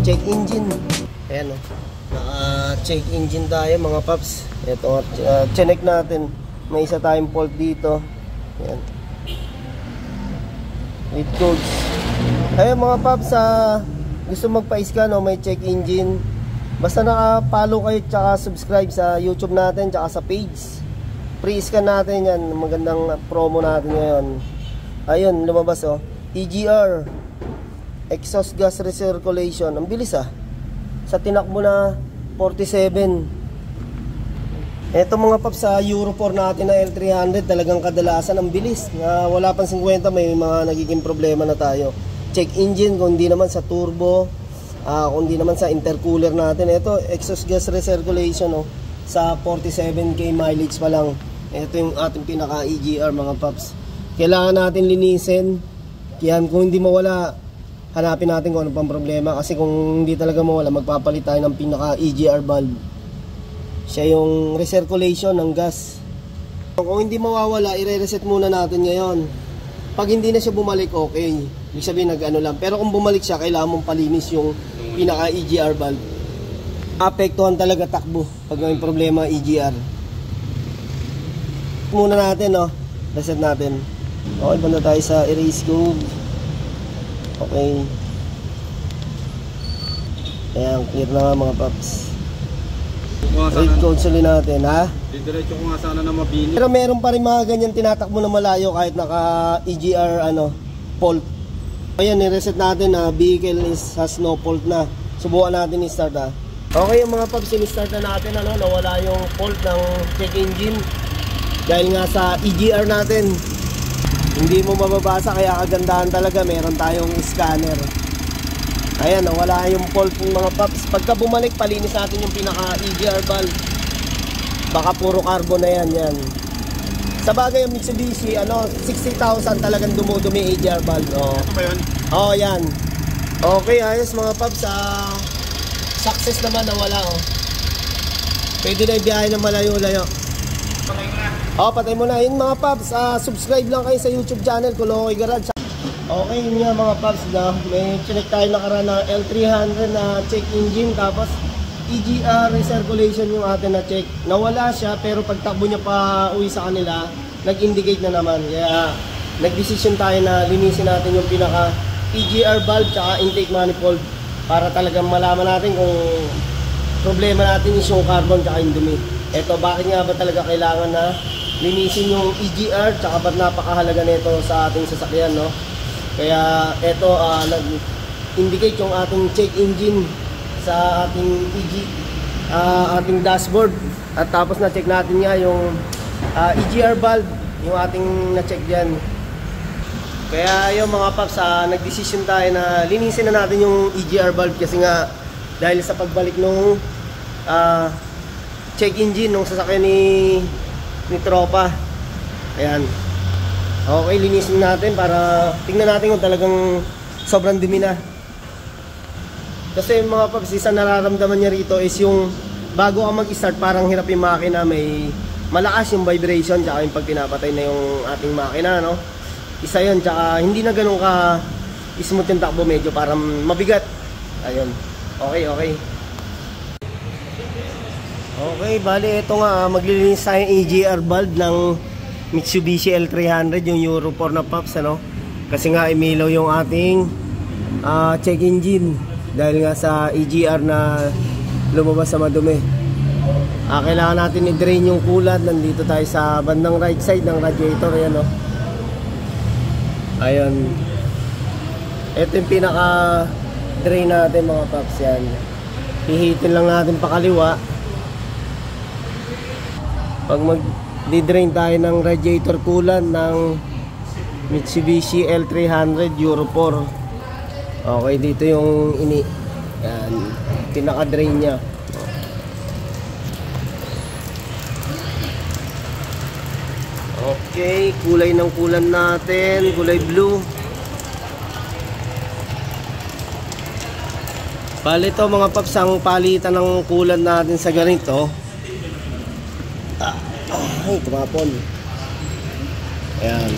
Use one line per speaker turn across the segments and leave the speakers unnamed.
check engine. Ayan o. Check engine tayo mga paps. Ito, check natin. May isa tayong fault dito. Ayan. With codes. Ayun mga paps, gusto magpa-scan o may check engine, basta naka-follow kayo tsaka subscribe sa YouTube natin tsaka sa page. Pre-scan natin yan. Magandang promo natin ngayon. Ayun, lumabas o. EGR, exhaust gas recirculation. Ang bilis sa tinakbo na 47. Ito mga paps, sa Euro 4 natin na L300, talagang kadalasan ang bilis na wala pang 50, may mga nagiging problema na tayo. Check engine, kundi naman sa turbo, kundi naman sa intercooler natin. Ito, exhaust gas recirculation sa 47k mileage pa lang. Ito yung ating pinaka EGR mga paps. Kailangan natin linisin. Kaya kung hindi mawala, hanapin natin kung ano pang problema. Kasi kung hindi talaga mawala, magpapalit tayo ng pinaka EGR valve. Siya yung recirculation ng gas. Kung hindi mawawala, i-reset muna natin ngayon. Pag hindi na siya bumalik, okay. Ibig sabihin nag-ano lang. Pero kung bumalik siya, kailangan mong palinis yung pinaka EGR valve. Apektuhan talaga takbo pag may problema EGR. Muna natin reset natin. Okay, banda tayo sa erase code. Okay. Ayan, clear na nga mga paps. Read console natin
Didiretso ko nga sana na mabini.
Pero meron pa rin mga ganyan tinatakbo na malayo kahit naka EGR fault. Ayan, i-reset natin vehicle has no fault na. Subukan natin i-start Okay yung mga paps, i-start na natin nawala yung fault ng check engine. Dahil nga sa EGR natin, hindi mo mababasa, kaya kagandahan talaga meron tayong scanner. Ayan, nawala yung fault ng mga paps. Pagka bumalik, palinis natin yung pinaka EGR valve. Baka puro carbon na yan. Sa bagay yung Mitsubishi, 60,000 talagang dumudumi EGR valve.
Ito ba yun?
Yan. Okay, ayos mga paps. Success naman, nawala Pwede na ibiyahe ng malayo-layo.
Patay mo na.
Patay mo na. Yun mga paps, subscribe lang kayo sa YouTube channel, Kulokoy Garage. Okay, yun nga mga paps may chinek tayo nakaraan na L300 na check engine, tapos EGR recirculation yung atin na check. Nawala siya, pero pagtakbo niya pa uwi sa kanila, nag-indicate na naman. Kaya nag-decision tayo na linisin natin yung pinaka EGR valve tsaka intake manifold para talagang malaman natin kung problema natin is yung carbon tsaka yung dumi. Eto, bakit nga ba talaga kailangan na linisin yung EGR tsaka ba't napakahalaga nito sa ating sasakyan, Kaya ito, nag-indicate yung ating check engine sa ating ating dashboard. At tapos na-check natin nga yung EGR valve, yung ating na-check dyan. Kaya yung mga paps, nag-decision tayo na linisin na natin yung EGR valve kasi nga dahil sa pagbalik nung check engine nung sasakyan ni tropa. Ayan. Okay, linisin natin para tingnan natin kung talagang sobrang dumi na. Kasi mga paps, isa nararamdaman niya rito is yung bago ka mag-start, parang hirap yung makina, may malakas yung vibration tsaka yung pag pinapatay na yung ating makina, Isa yun, tsaka hindi na ganun ka smooth yung takbo, medyo parang mabigat. Ayun. Okay. Okay, bali ito nga, maglilinis tayo EGR valve ng Mitsubishi L300, yung Euro 4 na paps, Kasi nga imilaw yung ating check engine dahil nga sa EGR na lumabas sa madumi. Kailangan natin i-drain yung coolant. Nandito tayo sa bandang right side ng radiator. Ayan, Ayun. Ito yung pinaka drain natin mga paps, yan. Hihitin lang natin pakaliwa. Pag di-drain tayo ng radiator coolant ng Mitsubishi L300 Euro 4. Okay, dito yung yan, pinaka-drain niya. Okay, kulay ng coolant natin, kulay blue. Bali ito mga paps, ang palitan ng coolant natin sa ganito. Ay, tumapon. Ayan.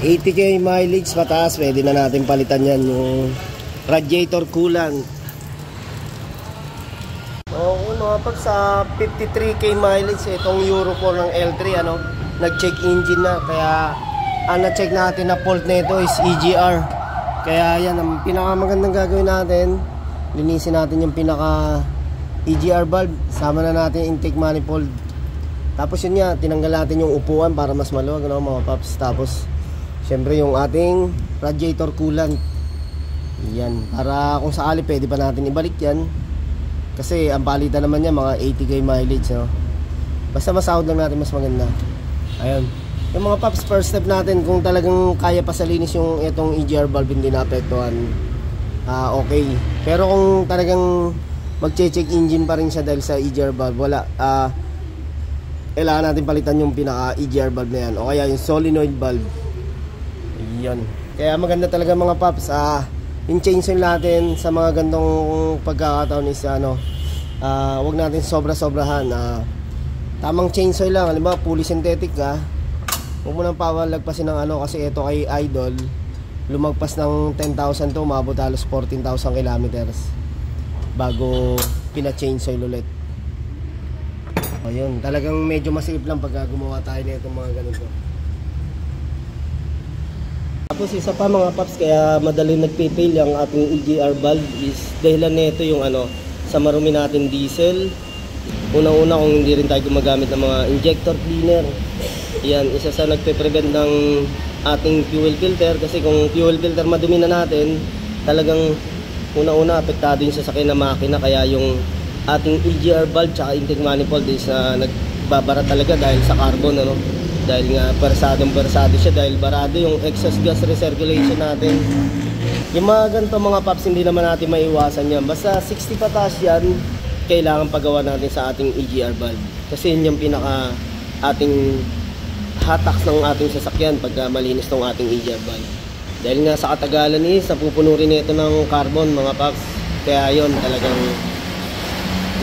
80k mileage pataas, pwede na natin palitan yan yung radiator coolant. Oo, mga paps, sa 53k mileage itong Euro 4 ng L3, ano, nag-check engine na, kaya ang na-check natin na fault nito is EGR. Kaya yan, ang pinakamagandang gagawin natin, linisin natin yung pinaka EGR valve, sama na natin yung intake manifold. Tapos yun nga, tinanggal natin yung upuan para mas maluwag, ano, mga paps. Tapos syempre yung ating radiator coolant, yan, para kung sakali pwede pa natin ibalik yan. Kasi ang palitan naman niya mga 80k mileage, no? Basta masahod lang natin mas maganda. Ayun. Yung mga paps, first step natin, kung talagang kaya pa sa linis yung itong EGR valve, hindi naapektuhan, okay. Pero kung talagang magche-check engine pa rin siya dahil sa EGR valve, wala. Kailangan natin palitan yung pinaka EGR valve na yan, o kaya yung solenoid valve. Yan. Kaya maganda talaga mga paps, yung change oil natin sa mga gantong pagkakataon is wag natin sobra-sobrahan. Tamang change oil lang, halimbawa fully synthetic ka, huwag mo nang pawalagpasin ng kasi ito kay Idol lumagpas ng 10,000 to, umabot halos 14,000 kilometers bago pina-change oil ulit. Ayun, talagang medyo masikip lang pag gumawa tayo nitong mga ganito. Tapos isa pa mga paps, kaya madaling nagpipail yung ating EGR valve is dahilan nito yung sa marumi natin diesel. Unang-una, kung hindi rin tayo gumagamit ng mga injector cleaner, yan, isa sa nagpe-prevent ng ating fuel filter. Kasi kung fuel filter madumi na natin, talagang unang-una apektado yung sasakyan na makina. Kaya yung ating EGR valve tsaka intake manifold is nagbabara talaga dahil sa carbon, dahil nga bersado siya, dahil barado yung exhaust gas recirculation natin. Yung mga ganito mga paps, hindi naman natin maiwasan yan. Basta 60 pataas yan, kailangan pagawa natin sa ating EGR valve. Kasi yun yung pinaka ating hataks ng ating sasakyan pagka malinis ng ating EGR valve. Dahil nga sa katagalan napupuno rin ito ng carbon mga paps. Kaya yun, talagang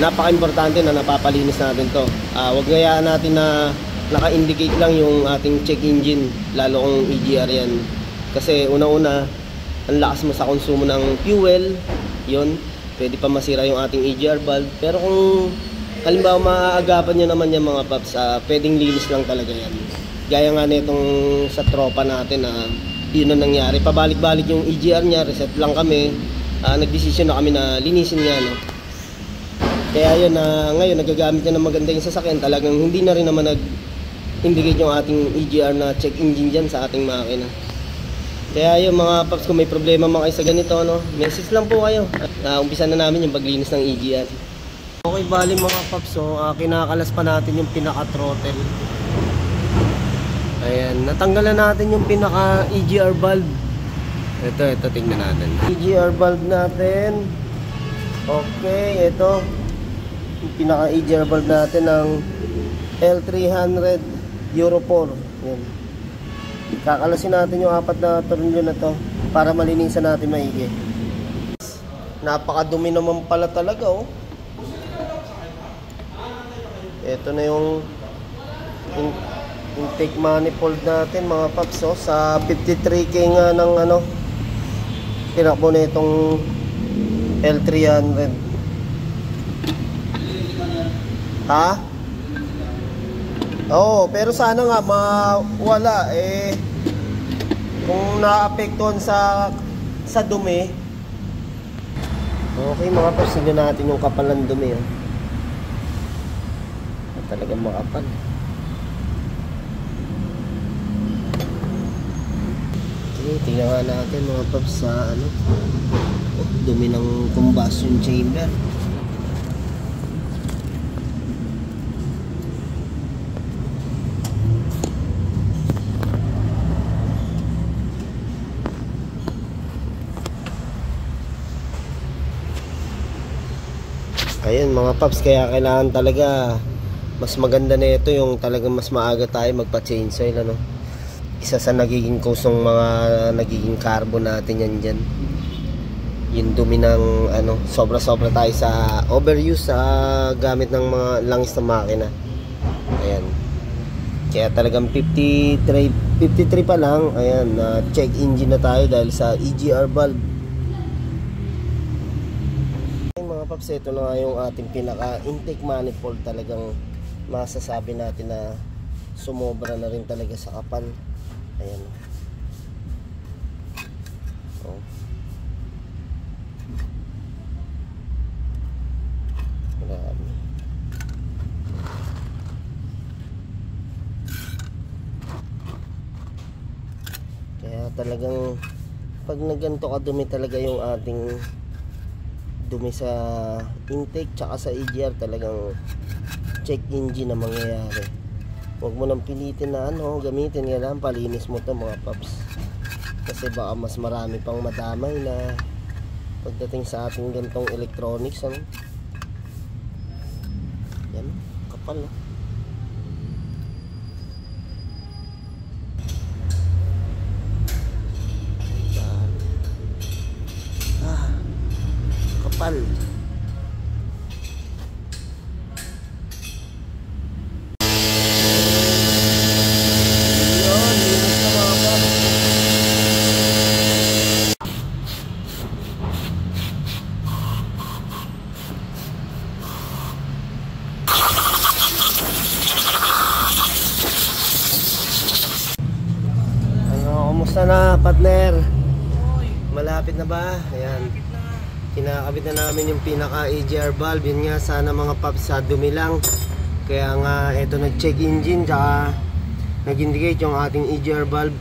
napaka-importante na napapalinis natin to. Huwag ngayaan natin na naka-indicate lang yung ating check engine, lalo kung EGR yan. Kasi una-una, ang lakas mo sa konsumo ng fuel, yun, pwede pa masira yung ating EGR valve. Pero kung halimbawa maaagapan nyo naman yan mga paps, pwedeng linis lang talaga yan. Gaya nga nitong sa tropa natin na yun ang nangyari, pabalik-balik yung EGR nya, reset lang kami, nagdesisyon na kami na linisin niya, Kaya yun, ngayon nagagamit niya ng maganda yung sasakyan, talagang hindi na rin naman indicate yung ating EGR na check engine dyan sa ating makina. Kaya yung mga paps, kung may problema mga kayo sa ganito, message lang po kayo. Umpisa na namin yung paglinis ng EGR. Okay, bali mga paps, kinakalas pa natin yung pinaka-throttle. Ayan, natanggalan natin yung pinaka-EGR valve. Ito, tingnan natin. EGR valve natin. Okay, ito. Yung pinaka-EGR valve natin ng L300 Euro 4. Yan. Kakalasin natin yung 4 na tornilyo na to para malinisan natin maigi. Napakadumi naman pala talaga, Ito na yung intake manifold natin mga paps, sa 53k nga ng tinakbo na itong L300. Ha? Oo, pero sana nga mawala kung naapektuhan sa dumi. Okay mga paps, tignan natin yung kapal ng dumi, talagang makapal. Okay, tingnan nga natin mga paps sa dumi ng combustion chamber. Ayun mga paps, kaya kailangan talaga mas maganda na ito yung talagang mas maaga tayo magpa-change oil, Isa sa nagiging cause ng mga nagiging carbon natin yan dyan, yung dumi ng sobra-sobra tayo sa overuse sa gamit ng mga langis ng makina. Ayan, kaya talagang 53 pa lang, ayan, check engine na tayo dahil sa EGR valve. paps, ito na nga yung ating pinaka intake manifold. Talagang masasabi natin na sumobra na rin talaga sa kapal. Ayan. Oh. Grabe. Kaya talagang pag naganto kadumi talaga yung ating dumi sa intake tsaka sa EGR, talagang check engine na mangyayari. Huwag mo nang pilitin na gamitin nga lang, palinis mo to mga paps, kasi baka mas marami pang madamay na pagdating sa ating gantong electronics. Yan, kapal kapal. Yun, linis na mga paps. Kumusta na, partner? Malapit na ba? Ayan, kinakabit na namin yung pinaka EGR valve. Yun nga, sana mga paps, sa dumi lang. Kaya nga ito nag-check engine tsaka nag-indicate yung ating EGR valve.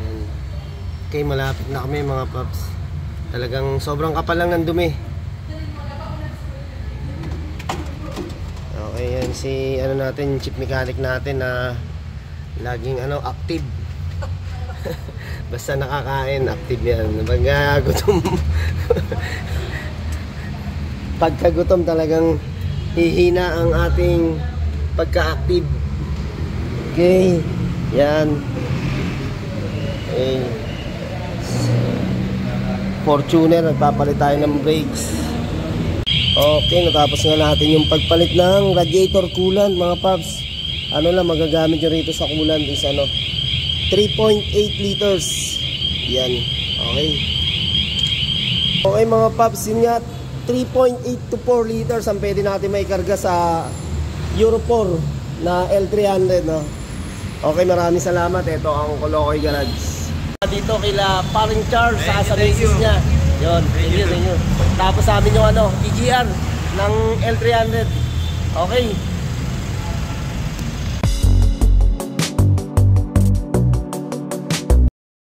Ayan. Okay, malapit na kami mga paps. Talagang sobrang kapal lang ng dumi. Okay, yan si natin, chip mechanic natin na laging active. Basta nakakain, active yan. Pagka-gutom pagka-gutom talagang hihina ang ating pagka-active. Okay, yan. Okay. Fortuner, nagpapalit tayo ng brakes. Okay, natapos nga natin yung pagpalit ng radiator coolant mga paps. Magagamit nyo rito sa coolant is 3.8 liters. Yan. Okay. Okay mga paps, yun nga, 3.8 to 4 liters ang pwede natin may karga sa Euro 4 na L300, no? Okay, maraming salamat. Ito ang Colocoy Garage. Dito kila Paring Charles sa misis niya. Yun, thank you. Tapos sa amin yung EGR ng L300. Okay.